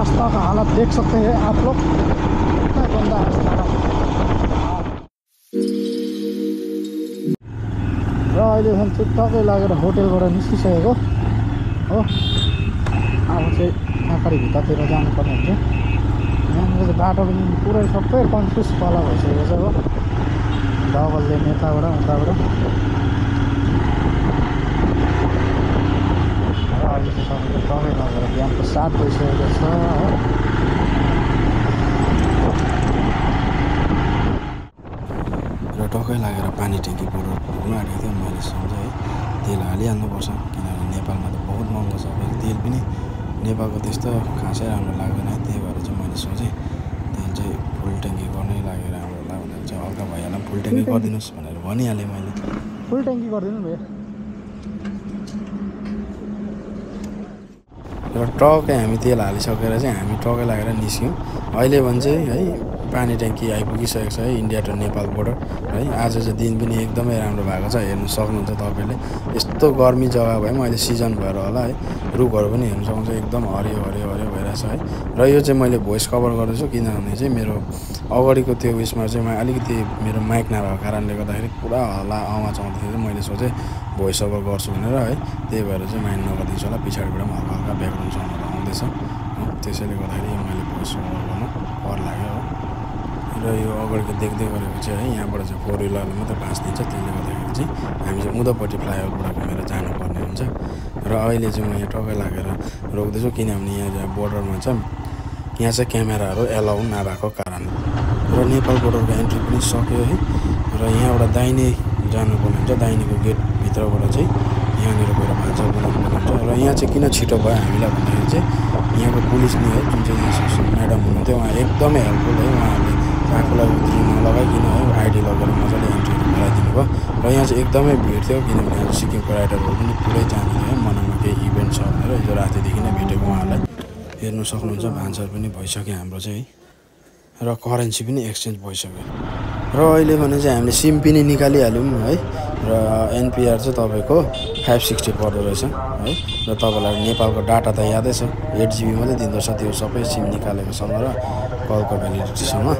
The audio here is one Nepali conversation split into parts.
रास्ता का हालत देख सकते हैं आप लोग, कितना गंदा है सारा। र अहिले झन् टक्कै लागेर होटेलबाट निस्किसकेको हो। अब चाहिँ आँखारी भित्तातिर जानुपर्ने हुन्छ। यहाँनिर चाहिँ बाटो पनि पुरै सबै कन्फ्युज पाला भइसकेको छ हो। डबल लेन यताबाट उताबाट। र अहिले चाहिँ तपाईँको टक्कै लागेर बिहानको 7 बजिसकेको छ हो। र टक्कै लागेर पानी ट्याङ्की बोर्डर पुग्नु आँटेको थियो। मैले सम्झेँ है तेल हालिहाल्नुपर्छ, किनभने नेपालमा त बहुत महँगो छ। फेरि तेल पनि नेपालको त्यस्तो खासै राम्रो लाग्दैन है। त्यही भएर चाहिँ मैले सोचेँ तेल चाहिँ फुल ट्याङ्की गर्नै लागेर राम्रो होला भनेर चाहिँ हल्का भइहाल्यो फुल ट्याङ्की गरिदिनुहोस् भनेर भनिहालेँ मैले। फुल ट्याङ्की गरिदिनु भैया। र टक्कै हामी तेल हालिसकेर चाहिँ हामी टक्कै लागेर निस्क्यौँ। अहिले भने चाहिँ है पानी ट्याङ्की आइपुगिसकेको छ है, इन्डिया टु नेपाल बोर्डर है। आज चाहिँ दिन पनि एकदमै राम्रो भएको छ, हेर्नु सक्नुहुन्छ तपाईँले। यस्तो गर्मी जग्गा भयो, मैले सिजन भएर होला है, रुखहरू पनि हेर्नु सक्नुहुन्छ एकदम हरियो हरियो हरियो भइरहेछ है। र यो चाहिँ मैले भोइस कभर गर्दैछु किनभने चाहिँ मेरो अगाडिको त्यो उयसमा चाहिँ म अलिकति मेरो माइक नभएको कारणले गर्दाखेरि पुरा हल्ला आवाज आउँदाखेरि चाहिँ मैले सोचेँ भोइस ओभर गर्छु भनेर है। त्यही भएर चाहिँ माइन्ड नगरिदिन्छु होला, पछाडिबाट पनि हल्का हल्का ब्याकग्राउन्ड साउन्डहरू आउँदैछ हो। त्यसैले गर्दाखेरि मैले भोइस ओभर गर्नु कर लाग्यो हो। र यो अगाडिको देख्दै गरेको चाहिँ है, यहाँबाट चाहिँ 4 व्हिलरले मात्रै पास दिन्छ। त्यसले गर्दाखेरि चाहिँ हामी चाहिँ उँधोपट्टि फ्लाइओभरबाट घुमेर जानुपर्ने हुन्छ। र अहिले चाहिँ म यहाँ टक्कै लागेर रोक्दैछु किनभने यहाँ बोर्डरमा चाहिँ यहाँ चाहिँ क्यामेराहरू एलाउ नभएको कारण। र नेपाल बोर्डरको एन्ट्री पनि सक्यो है। र यहाँबाट दाहिने जानुपर्ने हुन्छ, दाहिनेको गेटभित्रबाट चाहिँ यहाँनिर गएर भान्सा बनाउनु पर्ने हुन्छ। र यहाँ चाहिँ किन छिटो भयो हामीलाई भन्दाखेरि चाहिँ यहाँको पुलिस नि है, जुन चाहिँ म्याडम हुनुहुन्थ्यो उहाँ एकदमै हेल्पफुल है। उहाँहरूले आफूलाई उत्रिनु नलगाइकन है आइडी लगेर मजाले एन्ट्रीहरू गराइदिनु भयो। र यहाँ चाहिँ एकदमै भिड थियो किनभने यहाँ सिक्किमको राइडरहरू पनि पुरै जाँदै थियो है। मनाङमा केही इभेन्ट छ भनेर हिजो रातिदेखि नै भेटेको उहाँहरूलाई हेर्नु सक्नुहुन्छ। भान्सार पनि भइसक्यो हाम्रो चाहिँ है। र करेन्सी पनि एक्सचेन्ज भइसक्यो। र अहिले भने चाहिँ हामीले सिम पनि निकालिहाल्यौँ है। र एनपिआर चाहिँ तपाईँको 560 पर्दो रहेछ है। र तपाईँलाई नेपालको डाटा त यादै छ, 8 GB मात्रै दिँदो रहेछ त्यो सबै सिम निकालेकोसँग र कलको भ्यालिडिटीसँग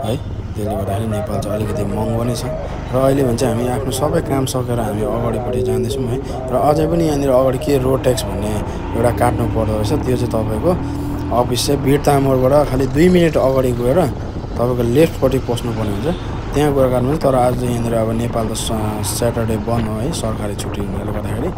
है। त्यसले गर्दाखेरि नेपाल चाहिँ अलिकति महँगो नै छ। र अहिले भने चाहिँ हामी आफ्नो सबै काम सकेर हामी अगाडिपट्टि जाँदैछौँ है। र अझै पनि यहाँनिर अगाडि के रोड ट्याक्स भन्ने एउटा काट्नु पर्दो रहेछ। त्यो चाहिँ तपाईँको अफिस चाहिँ वीरता मोडबाट खालि 2 मिनट अगाडि गएर तपाईँको लेफ्टपट्टि पस्नुपर्ने हुन्छ, त्यहाँ गएर काट्नु। तर आज यहाँनिर अब नेपाल त स्याटरडे बन्द हो है, सरकारी छुट्टी हुनाले गर्दाखेरि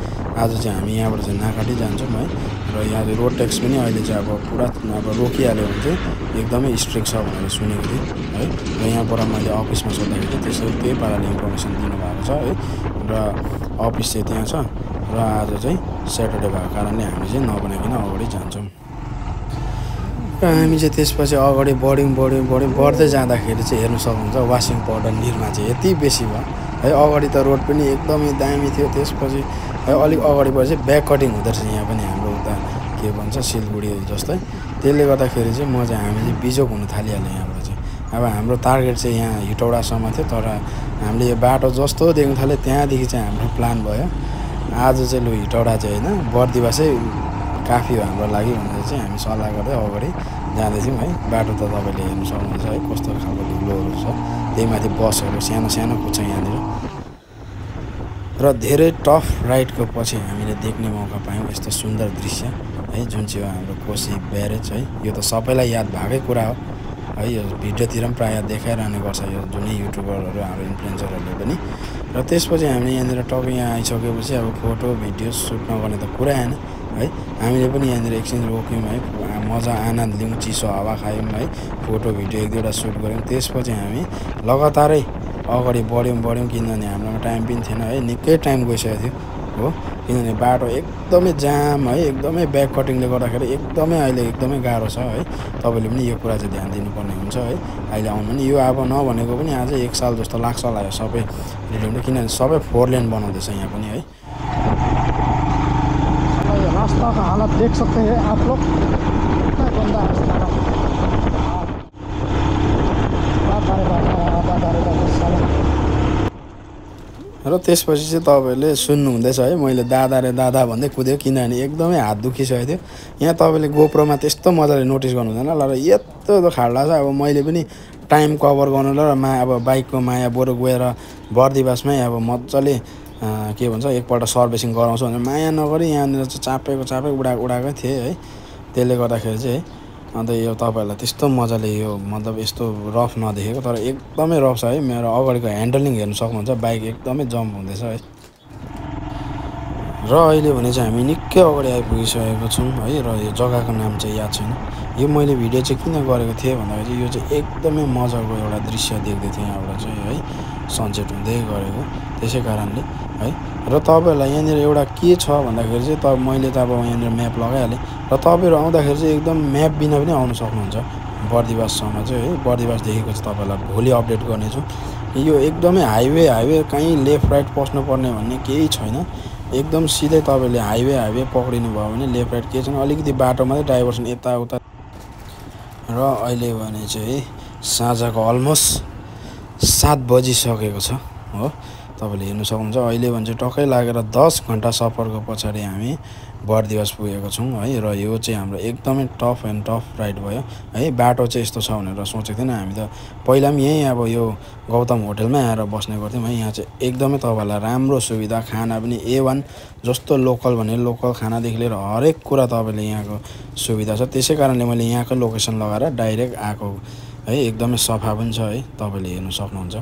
आज चाहिँ हामी यहाँबाट चाहिँ नाकाटी जान्छौँ है। र यहाँ चाहिँ रोड ट्याक्स पनि अहिले चाहिँ अब पुरा अब रोकिहाल्यो भने चाहिँ एकदमै स्ट्रिक्ट छ भनेर सुनेको थिएँ है। र यहाँबाट मैले अफिसमा सोद्धाखेरि चाहिँ त्यसरी त्यही पाराले इन्फर्मेसन दिनुभएको छ है। र अफिस चाहिँ त्यहाँ छ। र आज चाहिँ स्याटरडे भएको कारणले हामी चाहिँ नबनाइकन अगाडि जान्छौँ। र हामी चाहिँ त्यसपछि अगाडि बढ्दै जाँदाखेरि चाहिँ हेर्नु सक्नुहुन्छ वासिङ पाउडर निर्मा चाहिँ यति बेसी भयो है। अगाडि त रोड पनि एकदमै दामी थियो, त्यसपछि है अलिक अगाडिबाट चाहिँ ब्याक कटिङ हुँदो रहेछ यहाँ पनि हाम्रो उता के भन्छ सिलगढी जस्तै। त्यसले गर्दाखेरि चाहिँ म चाहिँ हामी चाहिँ बिजोक हुन थालिहाल्यो यहाँबाट चाहिँ। अब हाम्रो टार्गेट चाहिँ यहाँ हिटौडासम्म थियो, तर हामीले यो बाटो जस्तो देख्न थाल्यो त्यहाँदेखि चाहिँ हाम्रो प्लान भयो आज चाहिँ लु हिटौडा चाहिँ होइन बर्दिवासै काफी हो हाम्रो लागि भनेर चाहिँ हामी सल्लाह गर्दै अगाडि जाँदैछौँ है। बाटो त तपाईँले हेर्नु सक्नुहुन्छ है कस्तो खालको धुलोहरू छ, त्यही माथि बसहरू सानो सानो कुद्छ यहाँनिर। र धेरै टफ राइडको पछि हामीले देख्ने मौका पायौँ यस्तो सुन्दर दृश्य है, जुन चाहिँ हो हाम्रो कोशी ब्यारेज है। यो त सबैलाई याद भएकै कुरा हो है, यो भिडियोतिर पनि प्रायः देखाइरहने गर्छ यो जुनै युट्युबरहरू हाम्रो इन्फ्लुएन्सरहरूले पनि। र त्यसपछि हामीले यहाँनिर टक्कै यहाँ आइसकेपछि अब फोटो भिडियो सुट नगर्ने त कुरा आएन है। हामीले पनि यहाँनिर एकछिन रोक्यौँ है, मजा आनन्द लियौँ, चिसो हावा खायौँ है, फोटो भिडियो 1-2वटा सुट गऱ्यौँ। त्यसपछि हामी लगातारै अगाडि बढ्यौँ किनभने हाम्रोमा टाइम पनि थिएन है, निकै टाइम गइसकेको थियो हो। किनभने बाटो एकदमै जाम है, एकदमै ब्याक कटिङले गर्दाखेरि एकदमै अहिले एकदमै गाह्रो छ है। तपाईँले पनि यो कुरा चाहिँ ध्यान दिनुपर्ने हुन्छ है अहिले आउनु पनि। यो अब नभनेको पनि अझै 1 साल जस्तो लाग्छ होला यो सबै रिलेटेड, किनभने सबै 4 लेन बनाउँदैछ यहाँ पनि है। रास्ता का हालत देख सकते हैं आप लोग, कितना गंदा है सारा। र त्यसपछि चाहिँ तपाईँले सुन्नुहुँदैछ है मैले दादा रे दादा भन्दै कुद्यो किनभने एकदमै हात दुखिसकेको थियो यहाँ तपाईँले गोप्रोमा त्यस्तो मजाले नोटिस गर्नु हुँदैन ल यत्रो खाल्डा छ अब मैले पनि टाइम कभर गर्नु ल अब बाइकको माया बरु गएर बर्दिवासमै अब मजाले के भन्छ एकपल्ट सर्भिसिङ गराउँछु भनेर माया नगरी यहाँनिर चाहिँ चापेको उडाएकै थिएँ है त्यसले गर्दाखेरि चाहिँ अन्त यो तपाईँहरूलाई त्यस्तो मजाले यो मतलब यस्तो रफ नदेखेको तर एकदमै रफ छ है मेरो अगाडिको ह्यान्डलिङ हेर्नु सक्नुहुन्छ बाइक एकदमै जम्प हुँदैछ है र अहिले भने चाहिँ हामी निकै अगाडि आइपुगिसकेको छौँ है र यो जग्गाको नाम चाहिँ याद छैन यो मैले भिडियो चाहिँ किन गरेको थिएँ भन्दाखेरि चाहिँ यो चाहिँ एकदमै मजाको एउटा दृश्य देख्दै थिएँ यहाँबाट चाहिँ है सनसेट हुँदै गरेको त्यसै कारणले है र तपाईँहरूलाई यहाँनिर एउटा के छ भन्दाखेरि चाहिँ मैले त अब यहाँनिर म्याप लगाइहालेँ र तपाईँहरू आउँदाखेरि चाहिँ एकदम म्याप बिना पनि आउनु सक्नुहुन्छ बर्दिवाससम्म चाहिँ है बर्दिवासदेखिको चाहिँ तपाईँहरूलाई भोलि अपडेट गर्नेछु यो एकदमै हाइवे कहीँ लेफ्ट राइट पस्नुपर्ने भन्ने केही छैन एकदम सिधै तपाईँले हाइवे पक्रिनु भयो भने लेफ्ट राइट केही छैन अलिकति बाटोमा चाहिँ डाइभर्सन यताउता र अहिले भने चाहिँ साँझको अलमोस्ट 7 बजिसकेको छ हो तपाईँले हेर्नु सक्नुहुन्छ अहिले भने चाहिँ टक्कै लागेर 10 घन्टा सफरको पछाडि हामी बर्दिवास पुगेको छौँ है र यो चाहिँ हाम्रो एकदमै टफ राइड भयो है बाटो चाहिँ यस्तो छ भनेर सोचेको थिएन हामी त पहिला पनि यहीँ अब यो गौतम होटलमै आएर बस्ने गर्थ्यौँ है यहाँ चाहिँ एकदमै तपाईँहरूलाई राम्रो सुविधा खाना पनि A1 जस्तो लोकल भने लोकल खानादेखि लिएर हरेक कुरा तपाईँले यहाँको सुविधा छ त्यसै कारणले मैले यहाँको लोकेसन लगाएर डाइरेक्ट आएको है एकदमै सफा पनि छ है तपाईँले हेर्नु सक्नुहुन्छ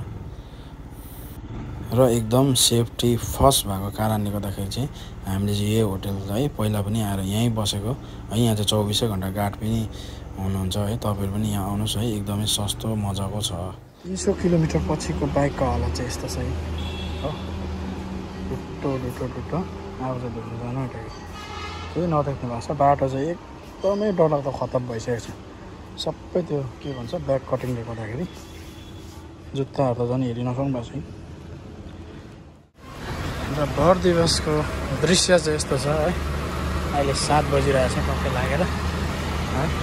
र एकदम सेफ्टी फर्स्ट भएको कारणले गर्दाखेरि चाहिँ हामीले चाहिँ यही होटल है पहिला पनि आएर यहीँ बसेको है यहाँ चाहिँ 24 घन्टा गार्ड पनि हुनुहुन्छ है तपाईँहरू पनि यहाँ आउनुहोस् है एकदमै सस्तो मजाको छ 300 किलोमिटर पछिको बाइकको हालत चाहिँ यस्तो छ है हो डुट्टो आवाज धुनु जानु केही नदेख्ने भएको छ बाटो चाहिँ एकदमै डरलाग्दो खतम भइसकेको छ सबै त्यो के भन्छ ब्याक कटिङले गर्दाखेरि जुत्ताहरू त झन् हेरिन सक्नु भएको छैन र बर्दिवासको दृश्य चाहिँ यस्तो छ है अहिले 7 बजिरहेको छ टक्कै लागेर है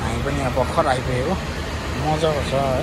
हामी पनि यहाँ भर्खर आइपुगेको मजाको छ है